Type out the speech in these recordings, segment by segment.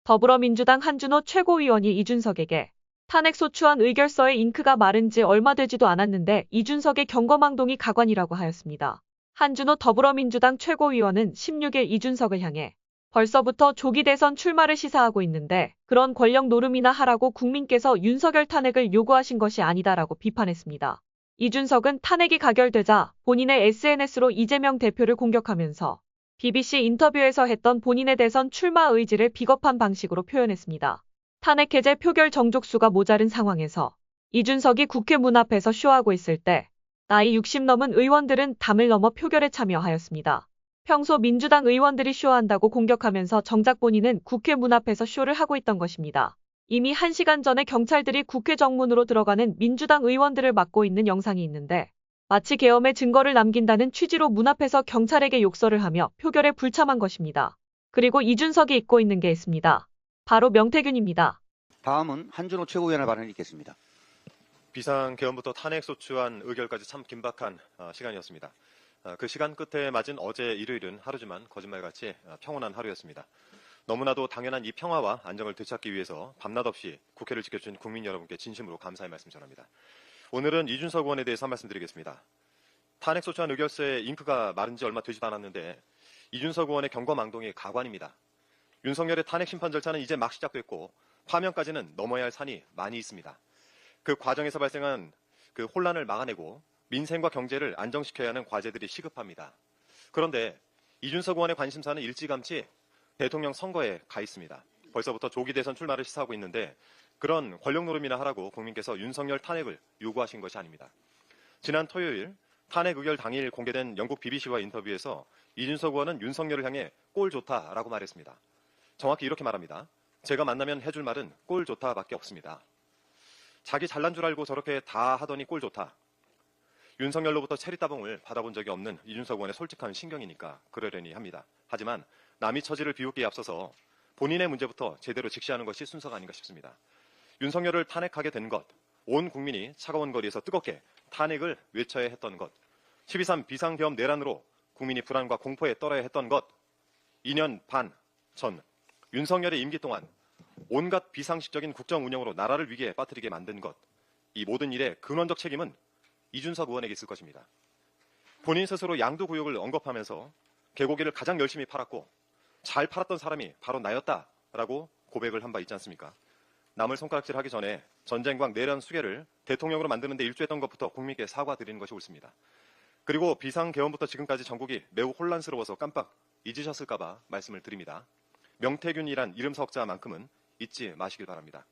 더불어민주당 한준호 최고위원이 이준석에게 탄핵소추안 의결서의 잉크가 마른 지 얼마 되지도 않았는데 이준석의 경거망동이 가관이라고 하였습니다. 한준호 더불어민주당 최고위원은 16일 이준석을 향해 벌써부터 조기 대선 출마를 시사하고 있는데 그런 권력 노름이나 하라고 국민께서 윤석열 탄핵을 요구하신 것이 아니다라고 비판했습니다. 이준석은 탄핵이 가결되자 본인의 SNS로 이재명 대표를 공격하면서 BBC 인터뷰에서 했던 본인의 대선 출마 의지를 비겁한 방식으로 표현했습니다. 탄핵 해제 표결 정족수가 모자른 상황에서 이준석이 국회 문 앞에서 쇼하고 있을 때 나이 60 넘은 의원들은 담을 넘어 표결에 참여하였습니다. 평소 민주당 의원들이 쇼한다고 공격하면서 정작 본인은 국회 문 앞에서 쇼를 하고 있던 것입니다. 이미 1시간 전에 경찰들이 국회 정문으로 들어가는 민주당 의원들을 막고 있는 영상이 있는데 마치 계엄의 증거를 남긴다는 취지로 문 앞에서 경찰에게 욕설을 하며 표결에 불참한 것입니다. 그리고 이준석이 입고 있는 게 있습니다. 바로 명태균입니다. 다음은 한준호 최고위원의 발언이 있겠습니다. 비상계엄부터 탄핵소추안 의결까지 참 긴박한 시간이었습니다. 그 시간 끝에 맞은 어제 일요일은 하루지만 거짓말같이 평온한 하루였습니다. 너무나도 당연한 이 평화와 안정을 되찾기 위해서 밤낮 없이 국회를 지켜준 국민 여러분께 진심으로 감사의 말씀 전합니다. 오늘은 이준석 의원에 대해서 한 말씀 드리겠습니다. 탄핵소추안 의결서에 잉크가 마른 지 얼마 되지도 않았는데 이준석 의원의 경거망동이 가관입니다. 윤석열의 탄핵 심판 절차는 이제 막 시작됐고 파면까지는 넘어야 할 산이 많이 있습니다. 그 과정에서 발생한 그 혼란을 막아내고 민생과 경제를 안정시켜야 하는 과제들이 시급합니다. 그런데 이준석 의원의 관심사는 일찌감치 대통령 선거에 가 있습니다. 벌써부터 조기 대선 출마를 시사하고 있는데 그런 권력 노름이나 하라고 국민께서 윤석열 탄핵을 요구하신 것이 아닙니다. 지난 토요일 탄핵 의결 당일 공개된 영국 BBC와 인터뷰에서 이준석 의원은 윤석열을 향해 꼴 좋다라고 말했습니다. 정확히 이렇게 말합니다. 제가 만나면 해줄 말은 꼴 좋다밖에 없습니다. 자기 잘난 줄 알고 저렇게 다 하더니 꼴 좋다. 윤석열로부터 체리 따봉을 받아본 적이 없는 이준석 의원의 솔직한 신경이니까 그러려니 합니다. 하지만 남이 처지를 비웃기에 앞서서 본인의 문제부터 제대로 직시하는 것이 순서가 아닌가 싶습니다. 윤석열을 탄핵하게 된 것, 온 국민이 차가운 거리에서 뜨겁게 탄핵을 외쳐야 했던 것, 12.3 비상계엄 내란으로 국민이 불안과 공포에 떨어야 했던 것, 2년 반 전 윤석열의 임기 동안 온갖 비상식적인 국정 운영으로 나라를 위기에 빠뜨리게 만든 것, 이 모든 일의 근원적 책임은 이준석 의원에게 있을 것입니다. 본인 스스로 양도구역을 언급하면서 개고기를 가장 열심히 팔았고 잘 팔았던 사람이 바로 나였다라고 고백을 한 바 있지 않습니까? 남을 손가락질하기 전에 전쟁과 내란 수계를 대통령으로 만드는 데 일조했던 것부터 국민께 사과드리는 것이 옳습니다. 그리고 비상계엄부터 지금까지 전국이 매우 혼란스러워서 깜빡 잊으셨을까 봐 말씀을 드립니다. 명태균이란 이름 석자만큼은 잊지 마시길 바랍니다.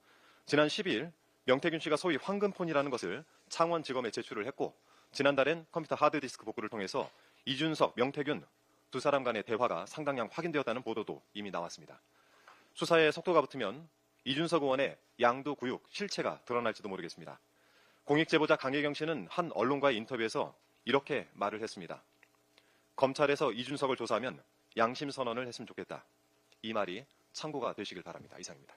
지난 12일 명태균 씨가 소위 황금폰이라는 것을 창원지검에 제출을 했고 지난달엔 컴퓨터 하드디스크 복구를 통해서 이준석, 명태균 두 사람 간의 대화가 상당량 확인되었다는 보도도 이미 나왔습니다. 수사의 속도가 붙으면 이준석 의원의 양도구육 실체가 드러날지도 모르겠습니다. 공익제보자 강혜경 씨는 한 언론과의 인터뷰에서 이렇게 말을 했습니다. 검찰에서 이준석을 조사하면 양심선언을 했으면 좋겠다. 이 말이 참고가 되시길 바랍니다. 이상입니다.